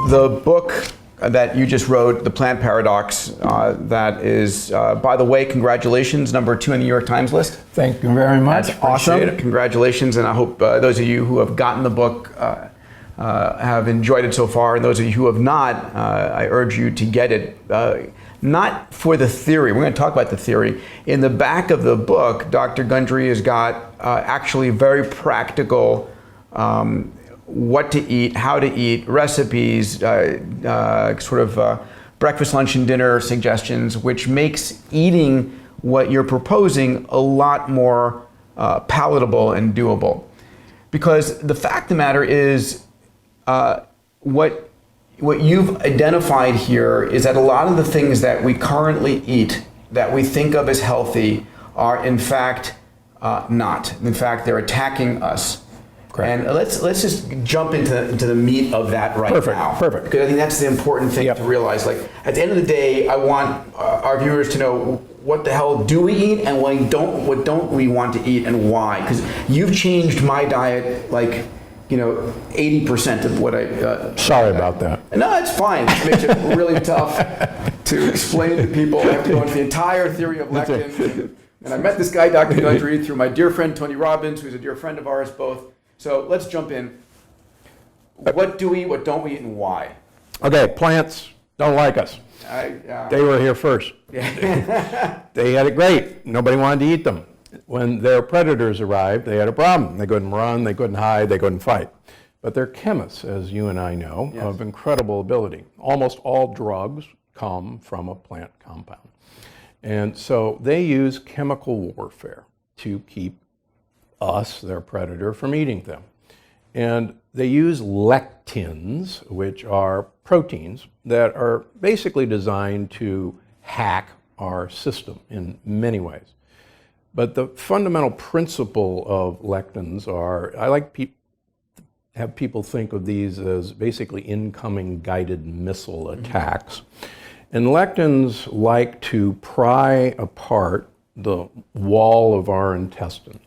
the book that you just wrote, The Plant Paradox, that is, by the way, congratulations, #2 in the New York Times list. Thank you very much. Awesome. Congratulations, and I hope those of you who have gotten the book have enjoyed it so far, and those of you who have not, I urge you to get it. Not for the theory. We're going to talk about the theory. In the back of the book, Dr. Gundry has got actually very practical what to eat, how to eat, recipes, breakfast, lunch, and dinner suggestions, which makes eating what you're proposing a lot more palatable and doable. Because the fact of the matter is, what you've identified here is that a lot of the things that we currently eat, that we think of as healthy, are in fact not. In fact, they're attacking us. Correct. And let's just jump into the meat of that right now. Perfect. Because I think that's the important thing to realize. Like, at the end of the day, I want our viewers to know what the hell do we eat and what don't we want to eat and why. Because you've changed my diet, like, 80% of what I... Sorry about that. No, it's fine. It makes it really tough to explain to people. I have to go into the entire theory of lectin. And I met this guy, Dr. Gundry, through my dear friend, Tony Robbins, who's a dear friend of ours both. So let's jump in. What do we eat, what don't we eat, and why? Okay, plants don't like us. They were here first. They had it great. Nobody wanted to eat them. When their predators arrived, they had a problem. They couldn't run, they couldn't hide, they couldn't fight. But they're chemists, as you and I know, of incredible ability. Almost all drugs come from a plant compound. And so they use chemical warfare to keep us, their predator, from eating them. And they use lectins, which are proteins that are basically designed to hack our system in many ways. But the fundamental principle of lectins are, I like have people think of these as basically incoming guided missile attacks. And lectins like to pry apart the wall of our intestine.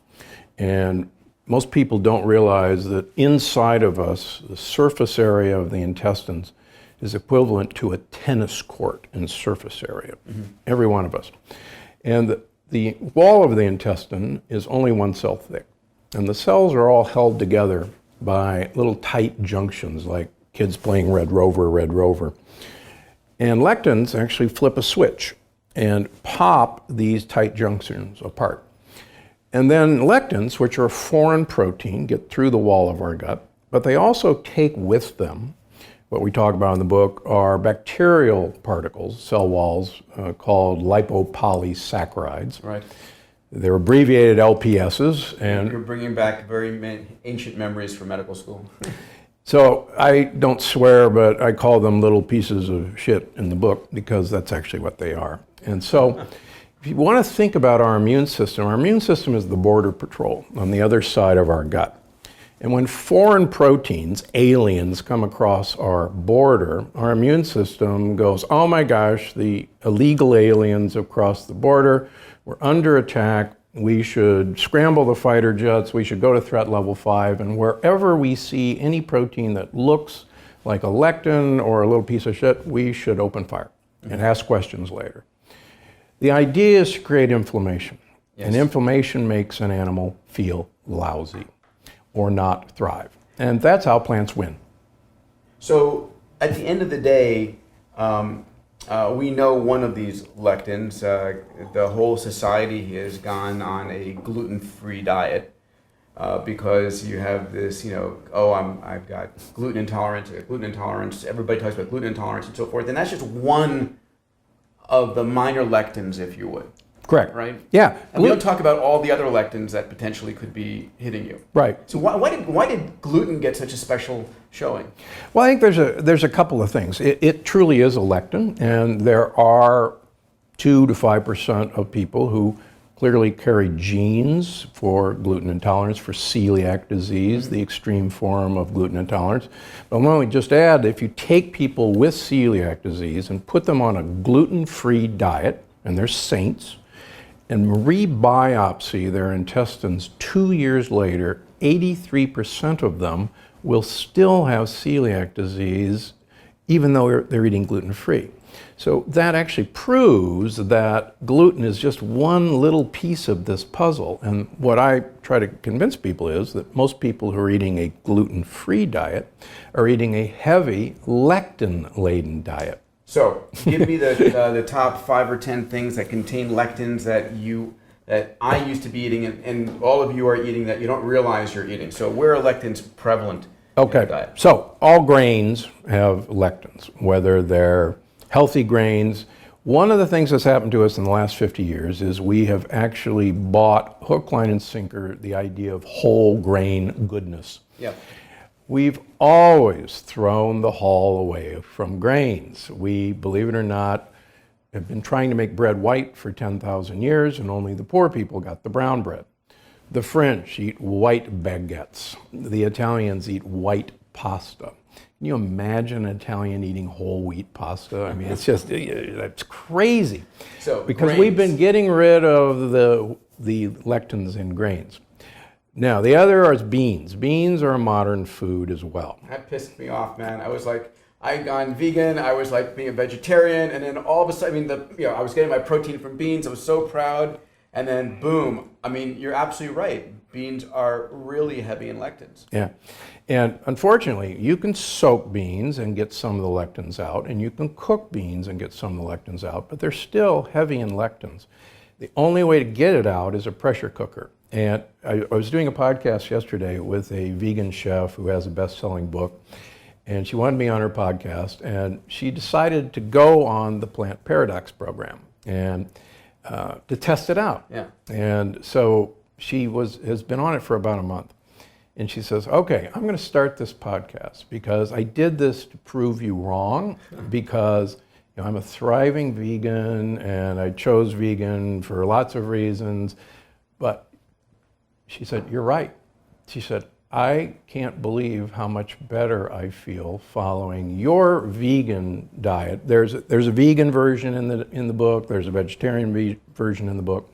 And most people don't realize that inside of us, the surface area of the intestines is equivalent to a tennis court in surface area, every one of us. And the wall of the intestine is only 1 cell thick. And the cells are all held together by little tight junctions, like kids playing Red Rover. And lectins actually flip a switch and pop these tight junctions apart. And then lectins, which are a foreign protein, get through the wall of our gut, but they also take with them, what we talk about in the book, are bacterial particles, cell walls, called lipopolysaccharides. Right. They're abbreviated LPSs. And you're bringing back very ancient memories from medical school. So I don't swear, but I call them little pieces of shit in the book because that's actually what they are. And so if you want to think about our immune system is the border patrol on the other side of our gut. And when foreign proteins, aliens, come across our border, our immune system goes, oh my gosh, the illegal aliens have crossed the border, we're under attack, we should scramble the fighter jets, we should go to threat level 5, and wherever we see any protein that looks like a lectin or a little piece of shit, we should open fire and ask questions later. The idea is to create inflammation, and inflammation makes an animal feel lousy or not thrive. And that's how plants win. So at the end of the day, we know one of these lectins, the whole society has gone on a gluten-free diet because you have this, I've got gluten intolerance, everybody talks about gluten intolerance and so forth, and that's just one of the minor lectins, if you would. Correct. Right? Yeah. And we don't talk about all the other lectins that potentially could be hitting you. Right. So why did gluten get such a special showing? Well, I think there's a couple of things. It truly is a lectin, and there are 2 to 5% of people who clearly carry genes for gluten intolerance, for celiac disease, the extreme form of gluten intolerance. But let me just add, if you take people with celiac disease and put them on a gluten-free diet, and they're saints, and re-biopsy their intestines 2 years later, 83% of them will still have celiac disease even though they're eating gluten-free. So that actually proves that gluten is just one little piece of this puzzle. And what I try to convince people is that most people who are eating a gluten-free diet are eating a heavy lectin-laden diet. So give me the top 5 or 10 things that contain lectins that I used to be eating and all of you are eating that you don't realize you're eating. So where are lectins prevalent in your Okay, diet? so all grains have lectins, whether they're healthy grains. One of the things that's happened to us in the last 50 years is we have actually bought hook, line, and sinker the idea of whole grain goodness. Yeah. We've always thrown the haul away from grains. We, believe it or not, have been trying to make bread white for 10,000 years, and only the poor people got the brown bread. The French eat white baguettes. The Italians eat white pasta. Can you imagine an Italian eating whole wheat pasta? I mean, it's just, that's crazy. So because grains. we've been getting rid of the lectins in grains. Now, the other is beans. Beans are a modern food as well. That pissed me off, man. I was like, I gone vegan. I was like being a vegetarian, and then all of a sudden, I was getting my protein from beans. I was so proud, and then boom. I mean, you're absolutely right. Beans are really heavy in lectins. Yeah, and unfortunately, you can soak beans and get some of the lectins out, and you can cook beans and get some of the lectins out, but they're still heavy in lectins. The only way to get it out is a pressure cooker. And I was doing a podcast yesterday with a vegan chef who has a best-selling book, and she wanted me on her podcast, and she decided to go on the Plant Paradox program and to test it out. Yeah. And so she has been on it for about a month. And she says, okay, I'm going to start this podcast because I did this to prove you wrong, because I'm a thriving vegan and I chose vegan for lots of reasons. But she said, you're right. She said, I can't believe how much better I feel following your vegan diet. There's a vegan version in the book. There's a vegetarian version in the book.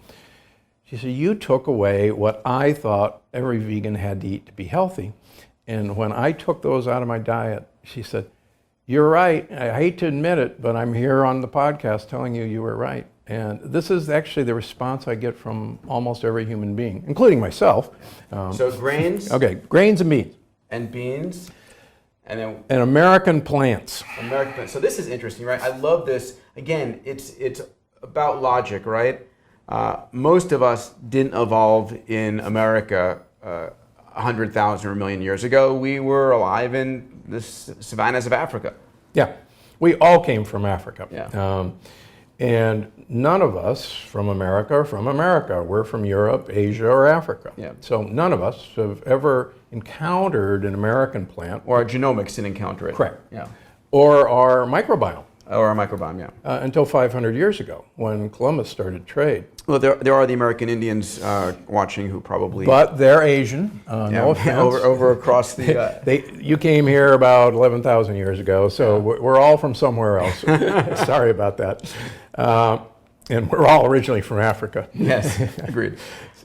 She said, you took away what I thought every vegan had to eat to be healthy. And when I took those out of my diet, she said, you're right. I hate to admit it, but I'm here on the podcast telling you were right. And this is actually the response I get from almost every human being, including myself. So grains. Okay, grains and beans. And beans. And then And American plants. American plants. So this is interesting, right? I love this. Again, it's about logic, right? Most of us didn't evolve in America 100,000 or a million years ago. We were alive in the savannas of Africa. Yeah, we all came from Africa. Yeah. And none of us from America are from America. We're from Europe, Asia, or Africa. Yeah. So none of us have ever encountered an American plant. Or our genomics didn't encounter it. Correct. Yeah. Or our microbiome. Or our microbiome, yeah. Until 500 years ago, when Columbus started trade. Well, there are the American Indians watching who probably... But they're Asian, no offense. over across the... You came here about 11,000 years ago, so we're all from somewhere else. Sorry about that. And we're all originally from Africa. Yes, agreed.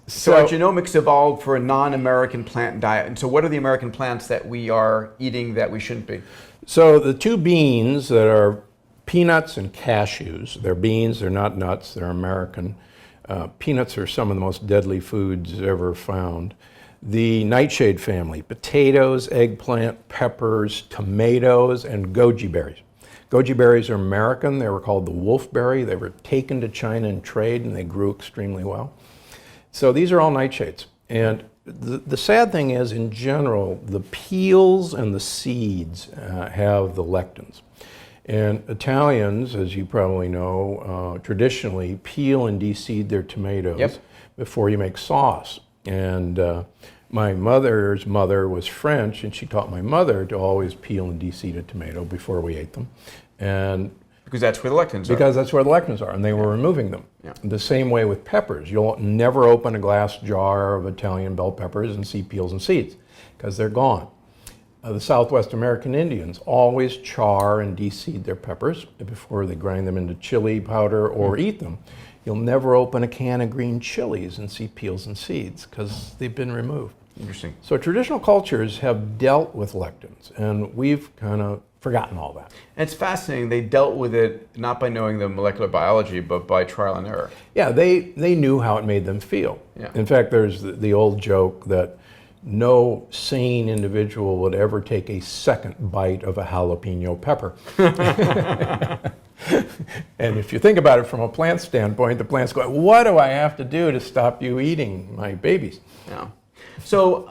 So our genomics evolved for a non-American plant diet. And so what are the American plants that we are eating that we shouldn't be? So the two beans that are peanuts and cashews, they're beans, they're not nuts, they're American. Peanuts are some of the most deadly foods ever found. The nightshade family, potatoes, eggplant, peppers, tomatoes, and goji berries. Goji berries are American. They were called the wolfberry. They were taken to China in trade, and they grew extremely well. So these are all nightshades. And the sad thing is, in general, the peels and the seeds have the lectins. And Italians, as you probably know, traditionally peel and de-seed their tomatoes before you make sauce. And my mother's mother was French, and she taught my mother to always peel and de-seed a tomato before we ate them. And because that's where the lectins are. Because that's where the lectins are, and they were removing them. Yeah. The same way with peppers. You'll never open a glass jar of Italian bell peppers and see peels and seeds, because they're gone. The Southwest American Indians always char and de-seed their peppers before they grind them into chili powder or eat them. You'll never open a can of green chilies and see peels and seeds, because they've been removed. Interesting. So traditional cultures have dealt with lectins, and we've kind of forgotten all that. And it's fascinating. They dealt with it not by knowing the molecular biology, but by trial and error. Yeah, they knew how it made them feel. Yeah. In fact, there's the old joke that no sane individual would ever take a second bite of a jalapeno pepper. And if you think about it from a plant standpoint, the plant's going, what do I have to do to stop you eating my babies? Yeah. So,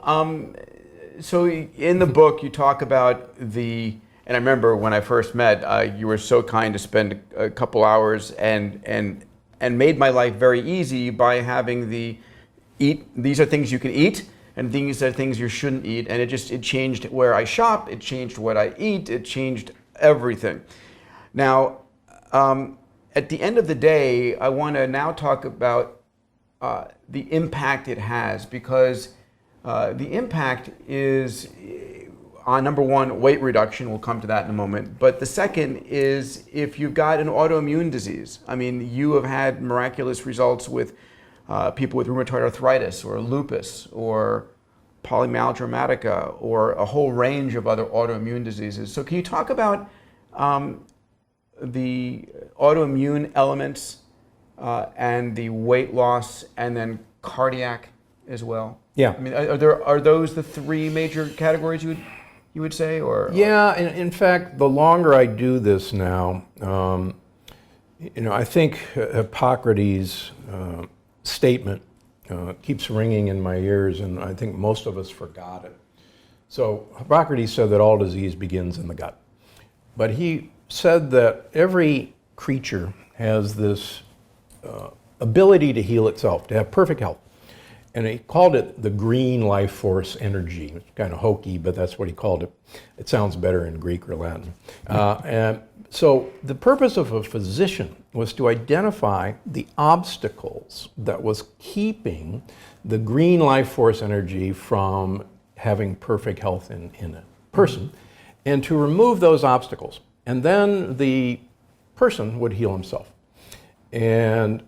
so in the book, you talk about and I remember when I first met, you were so kind to spend a couple hours and made my life very easy by having these are things you can eat, and these are things you shouldn't eat, and it changed where I shop, it changed what I eat, it changed everything. Now, at the end of the day, I want to now talk about the impact it has, because the impact is on, number one, weight reduction. We'll come to that in a moment. But the second is if you've got an autoimmune disease. I mean, you have had miraculous results with people with rheumatoid arthritis or lupus or polymyalgia rheumatica or a whole range of other autoimmune diseases. So can you talk about the autoimmune elements and the weight loss and then cardiac as well? Yeah. I mean, are those the three major categories you would say, or? Yeah, in fact, the longer I do this now, I think Hippocrates' statement keeps ringing in my ears, and I think most of us forgot it. So Hippocrates said that all disease begins in the gut. But he said that every creature has this ability to heal itself, to have perfect health. And he called it the green life force energy. It's kind of hokey, but that's what he called it. It sounds better in Greek or Latin. And so the purpose of a physician was to identify the obstacles that was keeping the green life force energy from having perfect health in a person, and to remove those obstacles. And then the person would heal himself. And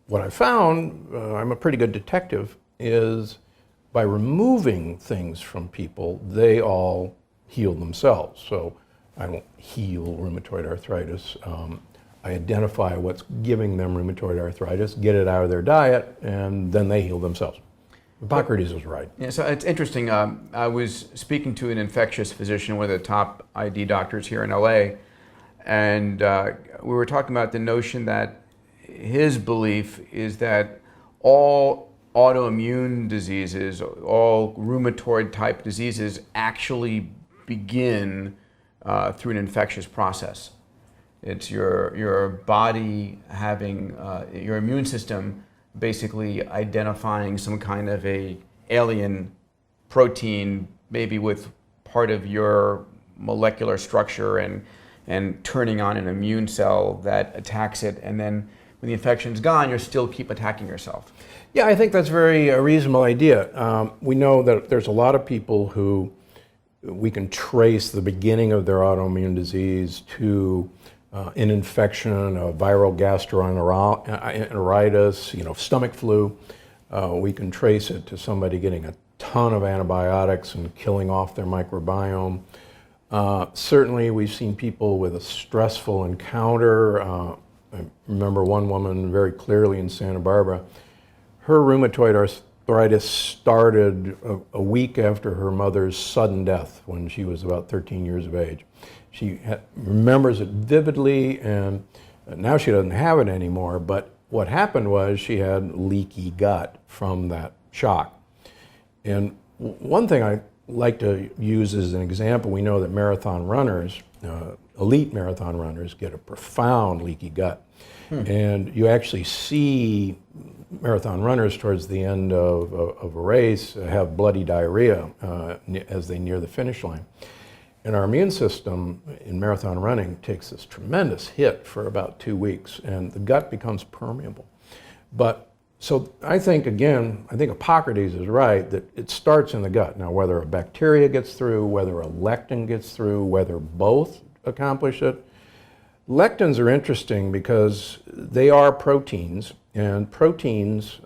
what I found, I'm a pretty good detective, is by removing things from people, they all heal themselves. So I don't heal rheumatoid arthritis. I identify what's giving them rheumatoid arthritis, get it out of their diet, and then they heal themselves. Hippocrates was right. Yeah, so it's interesting. I was speaking to an infectious physician, one of the top ID doctors here in LA, and we were talking about the notion that his belief is that all autoimmune diseases, all rheumatoid type diseases actually begin through an infectious process. It's your body having, your immune system basically identifying some kind of a alien protein, maybe with part of your molecular structure, and turning on an immune cell that attacks it, and then when the infection's gone, you still keep attacking yourself. Yeah, I think that's a reasonable idea. We know that there's a lot of people who we can trace the beginning of their autoimmune disease to an infection, a viral gastroenteritis, stomach flu. We can trace it to somebody getting a ton of antibiotics and killing off their microbiome. Certainly, we've seen people with a stressful encounter. I remember one woman very clearly in Santa Barbara. Her rheumatoid arthritis started a week after her mother's sudden death when she was about 13 years of age. She remembers it vividly, and now she doesn't have it anymore, but what happened was she had leaky gut from that shock. And one thing I like to use as an example, we know that marathon runners, elite marathon runners, get a profound leaky gut. And you actually see marathon runners towards the end of a race have bloody diarrhea as they near the finish line. And our immune system in marathon running takes this tremendous hit for about 2 weeks, and the gut becomes permeable. But so I think Hippocrates is right that it starts in the gut. Now, whether a bacteria gets through, whether a lectin gets through, whether both accomplish it. Lectins are interesting because they are proteins, and proteins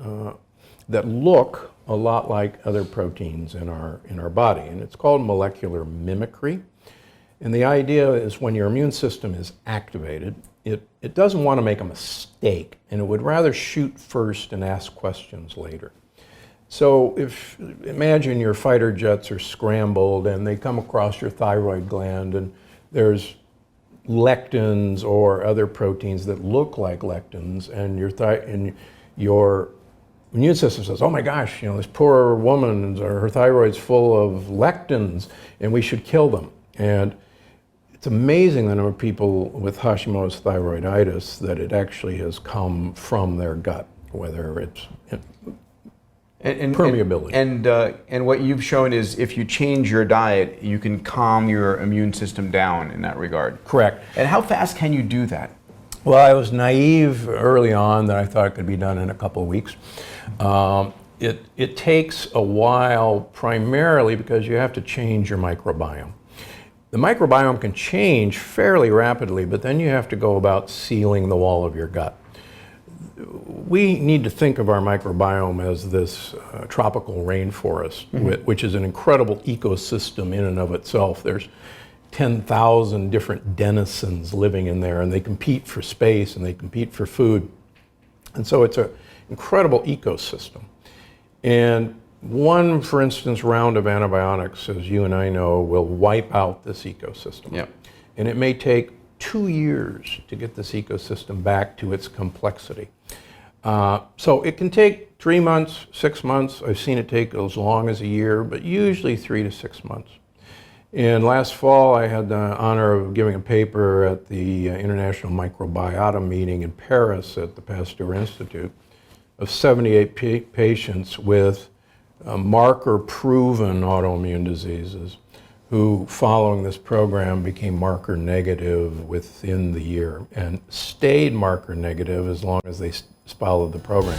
that look a lot like other proteins in our body, and it's called molecular mimicry. And the idea is when your immune system is activated, it doesn't want to make a mistake, and it would rather shoot first and ask questions later. So imagine your fighter jets are scrambled and they come across your thyroid gland, and there's lectins or other proteins that look like lectins, and your immune system says, oh my gosh, this poor woman, her thyroid's full of lectins and we should kill them. And it's amazing the number of people with Hashimoto's thyroiditis that it actually has come from their gut, whether it's permeability. And what you've shown is if you change your diet, you can calm your immune system down in that regard. Correct. And how fast can you do that? Well, I was naive early on that I thought it could be done in a couple of weeks. It takes a while, primarily because you have to change your microbiome. The microbiome can change fairly rapidly, but then you have to go about sealing the wall of your gut. We need to think of our microbiome as this tropical rainforest, which is an incredible ecosystem in and of itself. There's 10,000 different denizens living in there, and they compete for space and they compete for food. And so it's an incredible ecosystem. And one, for instance, round of antibiotics, as you and I know, will wipe out this ecosystem. Yep. And it may take 2 years to get this ecosystem back to its complexity. So it can take 3 months, 6 months. I've seen it take as long as a year, but usually 3 to 6 months. And last fall, I had the honor of giving a paper at the International Microbiota meeting in Paris at the Pasteur Institute of 78 patients with marker-proven autoimmune diseases who, following this program, became marker negative within the year and stayed marker negative as long as they followed the program.